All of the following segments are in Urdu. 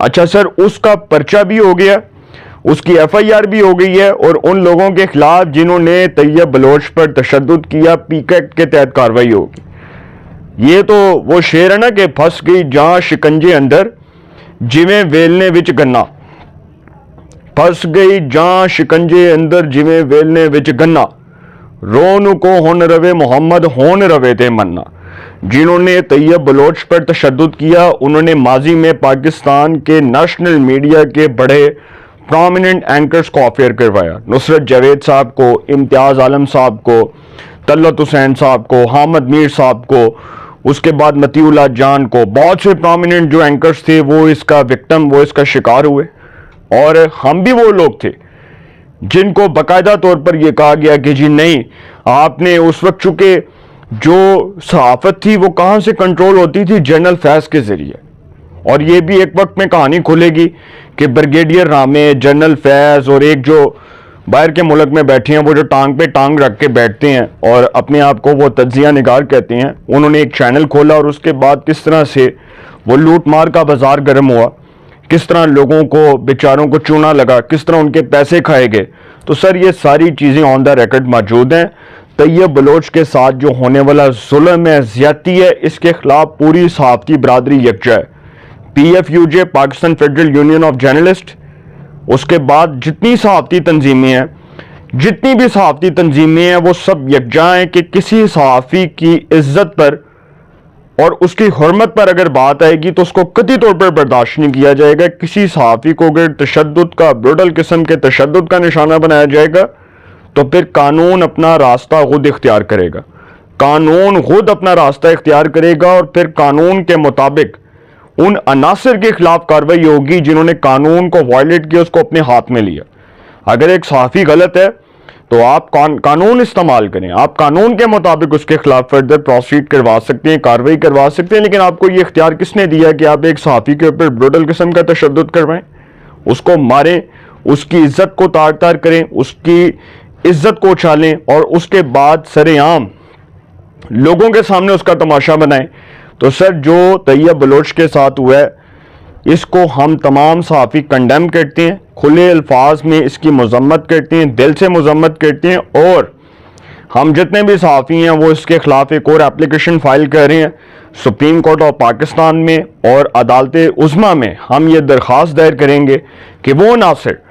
اچھا سر، اس کا پرچہ بھی ہو گیا، اس کی ایف آئی آر بھی ہو گئی ہے، اور ان لوگوں کے خلاف جنہوں نے طیب بلوچ پر تشدد کیا پیک ایکٹ کے تحت کارروائی ہوگی۔ یہ تو وہ شعر ہے نا کہ پھنس گئی جہاں شکنجے اندر جویں ویلنے وچ گنا، پھنس گئی جہاں شکنجے اندر جویں ویلنے وچ گنا، رون کو ہن روے محمد ہون روے تے منا۔ جنہوں نے طیب بلوچ پر تشدد کیا انہوں نے ماضی میں پاکستان کے نیشنل میڈیا کے بڑے پرومیننٹ اینکرز کو افیئر کروایا، نصرت جاوید صاحب کو، امتیاز عالم صاحب کو، طلعت حسین صاحب کو، حامد میر صاحب کو، اس کے بعد مطیع اللہ جان کو، بہت سے پرومیننٹ جو اینکرز تھے وہ اس کا وکٹم، وہ اس کا شکار ہوئے، اور ہم بھی وہ لوگ تھے جن کو باقاعدہ طور پر یہ کہا گیا کہ جی نہیں، آپ نے اس وقت چونکہ جو صحافت تھی وہ کہاں سے کنٹرول ہوتی تھی؟ جنرل فیض کے ذریعے، اور یہ بھی ایک وقت میں کہانی کھلے گی کہ بریگیڈیئر رامے، جنرل فیض اور ایک جو باہر کے ملک میں بیٹھے ہیں، وہ جو ٹانگ پہ ٹانگ رکھ کے بیٹھتے ہیں اور اپنے آپ کو وہ تجزیہ نگار کہتے ہیں، انہوں نے ایک چینل کھولا، اور اس کے بعد کس طرح سے وہ لوٹ مار کا بازار گرم ہوا، کس طرح لوگوں کو بیچاروں کو چونا لگا، کس طرح ان کے پیسے کھائے گئے۔ تو سر یہ ساری چیزیں آن دا ریکارڈ موجود ہیں۔ طیب بلوچ کے ساتھ جو ہونے والا ظلم ہے، زیادتی ہے، اس کے خلاف پوری صحافتی برادری یکجا ہے۔ P F U J, Pakistan Federal Union of Journalists, اس کے بعد جتنی صحافتی تنظیمیں ہیں، جتنی بھی صحافتی تنظیمیں ہیں، وہ سب یکجا ہیں کہ کسی صحافی کی عزت پر اور اس کی حرمت پر اگر بات آئے گی تو اس کو قطعی طور پر برداشت نہیں کیا جائے گا۔ کسی صحافی کو اگر تشدد کا، بروٹل قسم کے تشدد کا نشانہ بنایا جائے گا تو پھر قانون اپنا راستہ خود اختیار کرے گا، قانون خود اپنا راستہ اختیار کرے گا، اور پھر قانون کے مطابق ان عناصر کے خلاف کارروائی ہوگی جنہوں نے قانون کو وائلیٹ کیا، اس کو اپنے ہاتھ میں لیا۔ اگر ایک صحافی غلط ہے تو آپ قانون استعمال کریں، آپ قانون کے مطابق اس کے خلاف فردر پروسیڈ کروا سکتے ہیں، کارروائی کروا سکتے ہیں، لیکن آپ کو یہ اختیار کس نے دیا کہ آپ ایک صحافی کے اوپر بروٹل قسم کا تشدد کروائیں، اس کو ماریں، اس کی عزت کو تار تار کریں، اس کی عزت کو اچھالیں، اور اس کے بعد سر عام لوگوں کے سامنے اس کا تماشا بنائیں؟ تو سر جو طیب بلوچ کے ساتھ ہوا ہے اس کو ہم تمام صحافی کنڈیم کرتے ہیں، کھلے الفاظ میں اس کی مذمت کرتے ہیں، دل سے مذمت کرتے ہیں، اور ہم جتنے بھی صحافی ہیں وہ اس کے خلاف ایک اور اپلیکیشن فائل کر رہے ہیں سپریم کورٹ آف پاکستان میں، اور عدالت عظمیٰ میں ہم یہ درخواست دائر کریں گے کہ وہ عناصر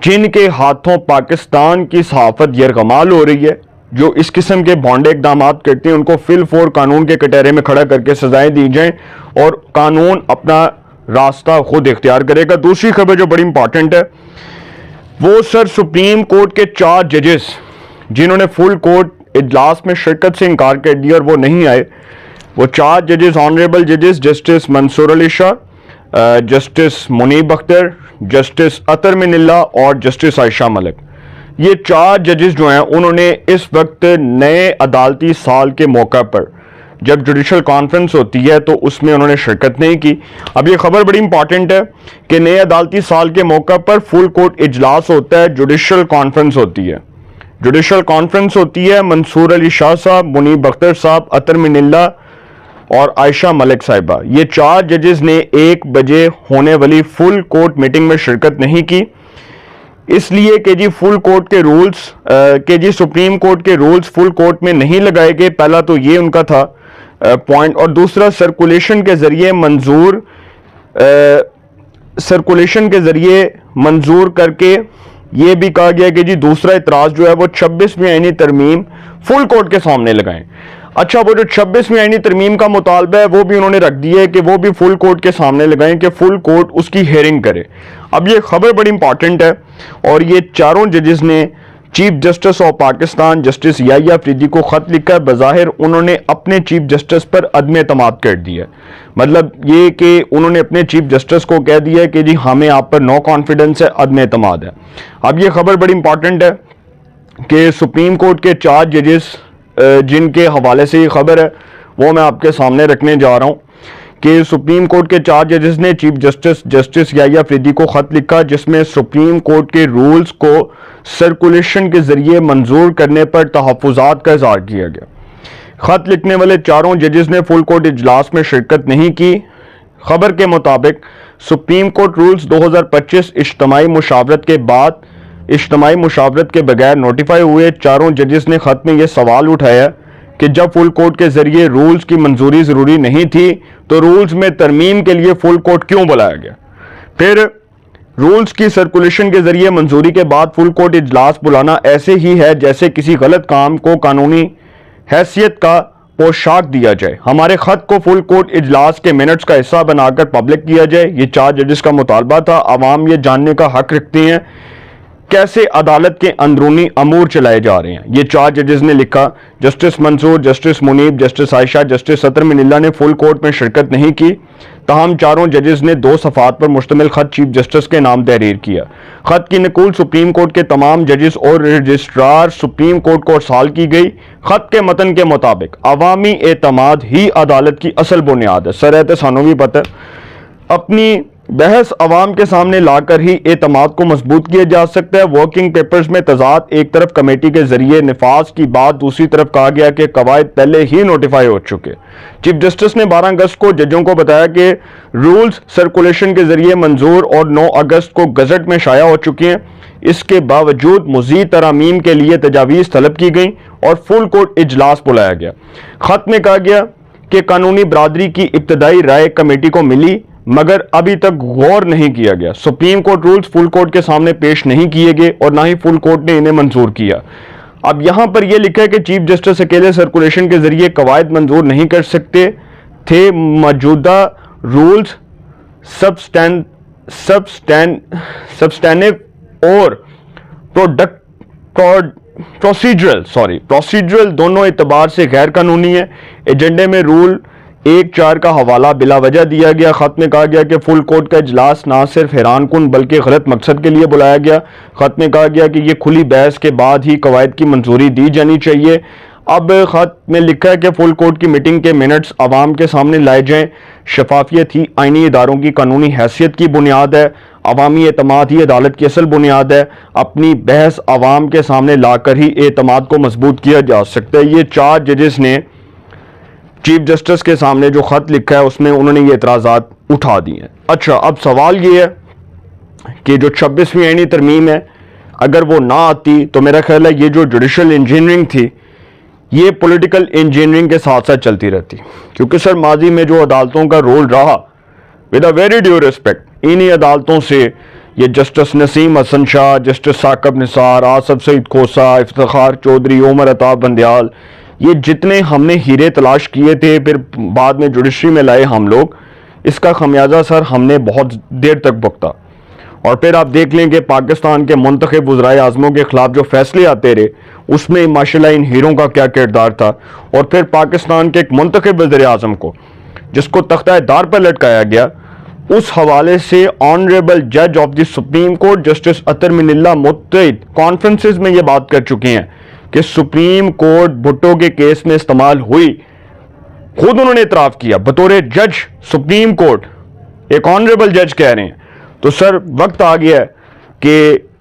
جن کے ہاتھوں پاکستان کی صحافت یرغمال ہو رہی ہے، جو اس قسم کے بھونڈے اقدامات کرتے ہیں، ان کو فی الفور قانون کے کٹہرے میں کھڑا کر کے سزائیں دی جائیں، اور قانون اپنا راستہ خود اختیار کرے گا۔ دوسری خبر جو بڑی امپورٹنٹ ہے وہ سر سپریم کورٹ کے 4 ججز جنہوں نے فل کورٹ اجلاس میں شرکت سے انکار کر دیا اور وہ نہیں آئے، وہ 4 ججز آنریبل ججز جسٹس منصور علی شاہ، جسٹس منیب اختر، جسٹس اطہر من اللہ اور جسٹس عائشہ ملک، یہ 4 ججز جو ہیں انہوں نے اس وقت نئے عدالتی سال کے موقع پر جب جوڈیشل کانفرنس ہوتی ہے تو اس میں انہوں نے شرکت نہیں کی۔ اب یہ خبر بڑی امپورٹنٹ ہے کہ نئے عدالتی سال کے موقع پر فل کورٹ اجلاس ہوتا ہے، جوڈیشل کانفرنس ہوتی ہے، جوڈیشل کانفرنس ہوتی ہے، منصور علی شاہ صاحب، منیب اختر صاحب، اطہر من اللہ اور عائشہ ملک صاحبہ، یہ 4 ججز نے 1 بجے ہونے والی فل کورٹ میٹنگ میں شرکت نہیں کی، اس لیے کہ جی فل کورٹ کے رولز کہ جی سپریم کورٹ کے رولز فل کورٹ میں نہیں لگائے گئے۔ پہلا تو یہ ان کا تھا پوائنٹ، اور دوسرا سرکولیشن کے ذریعے منظور کر کے یہ بھی کہا گیا کہ جی دوسرا اعتراض جو ہے وہ 26ویں آئینی ترمیم فل کورٹ کے سامنے لگائیں۔ اچھا، وہ جو 26ویں آئینی ترمیم کا مطالبہ ہے وہ بھی انہوں نے رکھ دیا ہے کہ وہ بھی فل کورٹ کے سامنے لگائیں کہ فل کورٹ اس کی ہیئرنگ کرے۔ اب یہ خبر بڑی امپورٹنٹ ہے، اور یہ 4 ججز نے chief justice of Pakistan justice Yahya Afridi کو خط لکھا ہے۔ بظاہر انہوں نے اپنے چیف جسٹس پر عدم اعتماد کر دیا، مطلب یہ کہ انہوں نے اپنے چیف جسٹس کو کہہ دیا کہ جی ہمیں آپ پر نو کانفیڈنس ہے، عدم اعتماد ہے۔ اب یہ خبر بڑی امپورٹنٹ ہے کہ سپریم کورٹ کے 4 ججز جن کے حوالے سے یہ خبر ہے وہ میں آپ کے سامنے رکھنے جا رہا ہوں کہ سپریم کورٹ کے 4 ججز نے chief justice justice Yahya Afridi کو خط لکھا جس میں سپریم کورٹ کے رولز کو سرکولیشن کے ذریعے منظور کرنے پر تحفظات کا اظہار کیا گیا۔ خط لکھنے والے 4 ججز نے فل کورٹ اجلاس میں شرکت نہیں کی۔ خبر کے مطابق سپریم کورٹ رولز 2025 اجتماعی مشاورت کے بغیر نوٹیفائی ہوئے. چاروں ججز نے خط میں یہ سوال اٹھایا کہ جب فل کورٹ کے ذریعے رولز کی منظوری ضروری نہیں تھی تو رولز میں ترمیم کے لیے فل کورٹ کیوں بلایا گیا. پھر رولز کی سرکولیشن کے ذریعے منظوری کے بعد فل کورٹ اجلاس بلانا ایسے ہی ہے جیسے کسی غلط کام کو قانونی حیثیت کا پوشاک دیا جائے. ہمارے خط کو فل کورٹ اجلاس کے منٹس کا حصہ بنا کر پبلک کیا جائے. یہ 4 ججز کا مطالبہ تھا. عوام یہ جاننے کا حق رکھتے ہیں کیسے عدالت کے اندرونی امور چلائے جا رہے ہیں. یہ 4 ججز نے لکھا. جسٹس منصور، جسٹس منیب، جسٹس عائشہ، جسٹس اطہر من اللہ نے فل کورٹ میں شرکت نہیں کی. تاہم چاروں ججز نے 2 صفحات پر مشتمل خط چیف جسٹس کے نام تحریر کیا. خط کی نقول سپریم کورٹ کے تمام ججز اور رجسٹرار سپریم کورٹ کو ارسال کی گئی. خط کے متن کے مطابق عوامی اعتماد ہی عدالت کی اصل بنیاد ہے. سر رہتے سانوں بھی پتہ اپنی بحث عوام کے سامنے لا کر ہی اعتماد کو مضبوط کیا جا سکتا ہے. ورکنگ پیپرز میں تضاد، ایک طرف کمیٹی کے ذریعے نفاذ کی بات، دوسری طرف کہا گیا کہ قواعد پہلے ہی نوٹیفائی ہو چکے. چیف جسٹس نے 12 اگست کو ججوں کو بتایا کہ رولز سرکولیشن کے ذریعے منظور اور 9 اگست کو گزٹ میں شائع ہو چکے ہیں. اس کے باوجود مزید ترامیم کے لیے تجاویز طلب کی گئیں اور فل کورٹ اجلاس بلایا گیا. خط میں کہا گیا کہ قانونی برادری کی ابتدائی رائے کمیٹی کو ملی مگر ابھی تک غور نہیں کیا گیا. Supreme court rules full court کے سامنے پیش نہیں کیے گئے اور نہ ہی فل کورٹ نے انہیں منظور کیا. اب یہاں پر یہ لکھا ہے کہ چیف جسٹس اکیلے سرکولیشن کے ذریعے قواعد منظور نہیں کر سکتے تھے. موجودہ رولز سبسٹینٹیو اور پروسیجرل دونوں اعتبار سے غیر قانونی ہے. ایجنڈے میں رول 1(4) کا حوالہ بلا وجہ دیا گیا. خط میں کہا گیا کہ فل کورٹ کا اجلاس نہ صرف حیران کن بلکہ غلط مقصد کے لیے بلایا گیا. خط میں کہا گیا کہ یہ کھلی بحث کے بعد ہی قواعد کی منظوری دی جانی چاہیے. اب خط میں لکھا ہے کہ فل کورٹ کی میٹنگ کے منٹس عوام کے سامنے لائے جائیں. شفافیت ہی آئینی اداروں کی قانونی حیثیت کی بنیاد ہے. عوامی اعتماد ہی عدالت کی اصل بنیاد ہے. اپنی بحث عوام کے سامنے لا کر ہی اعتماد کو مضبوط کیا جا سکتا ہے. یہ 4 ججز نے چیف جسٹس کے سامنے جو خط لکھا ہے اس میں انہوں نے یہ اعتراضات اٹھا دی ہیں. اچھا، اب سوال یہ ہے کہ جو 26ویں آئینی ترمیم ہے اگر وہ نہ آتی تو میرا خیال ہے یہ جو جوڈیشل انجینئرنگ تھی یہ پولیٹیکل انجینئرنگ کے ساتھ ساتھ چلتی رہتی. کیونکہ سر ماضی میں جو عدالتوں کا رول رہا with a very due respect, انہی عدالتوں سے یہ جسٹس نسیم حسن شاہ، جسٹس ثاقب نثار، آصف سعید کھوسہ، افتخار چودھری، عمر عطا بندیال، یہ جتنے ہم نے ہیرے تلاش کیے تھے پھر بعد میں جوڈیشری میں لائے ہم لوگ، اس کا خمیازہ سر ہم نے بہت دیر تک بھگتا. اور پھر آپ دیکھ لیں کہ پاکستان کے منتخب وزرائے اعظموں کے خلاف جو فیصلے آتے رہے اس میں ماشاءاللہ ان ہیروں کا کیا کردار تھا. اور پھر پاکستان کے ایک منتخب وزیر اعظم کو جس کو تختہ دار پر لٹکایا گیا، اس حوالے سے آنریبل جج of the supreme court justice Athar Minallah متعدد کانفرنسز میں یہ بات کر چکے ہیں کہ سپریم کورٹ بھٹو کے کیس میں استعمال ہوئی. خود انہوں نے اعتراف کیا بطور جج سپریم کورٹ، ایک آنریبل جج کہہ رہے ہیں. تو سر وقت آ گیا ہے کہ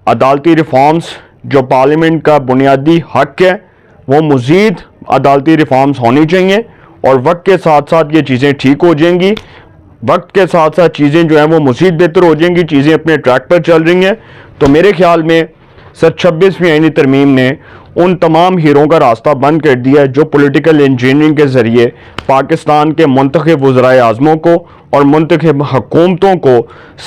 عدالتی ریفارمز جو پارلیمنٹ کا بنیادی حق ہے وہ مزید عدالتی ریفارمز ہونی چاہیے اور وقت کے ساتھ ساتھ یہ چیزیں ٹھیک ہو جائیں گی. وقت کے ساتھ ساتھ چیزیں جو ہیں وہ مزید بہتر ہو جائیں گی. چیزیں اپنے ٹریک پر چل رہی ہیں. تو میرے خیال میں سر 26ویں آئینی ترمیم نے ان تمام ہیروں کا راستہ بند کر دیا جو پولیٹیکل انجینئرنگ کے ذریعے پاکستان کے منتخب وزرائے اعظموں کو اور منتخب حکومتوں کو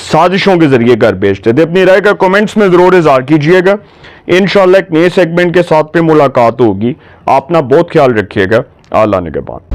سازشوں کے ذریعے گھر بھیجتے تھے. اپنی رائے کا کومنٹس میں ضرور اظہار کیجئے گا. انشاءاللہ ایک نئے سیگمنٹ کے ساتھ پہ ملاقات ہوگی. آپ اپنا بہت خیال رکھیے گا. اللہ نگہبان.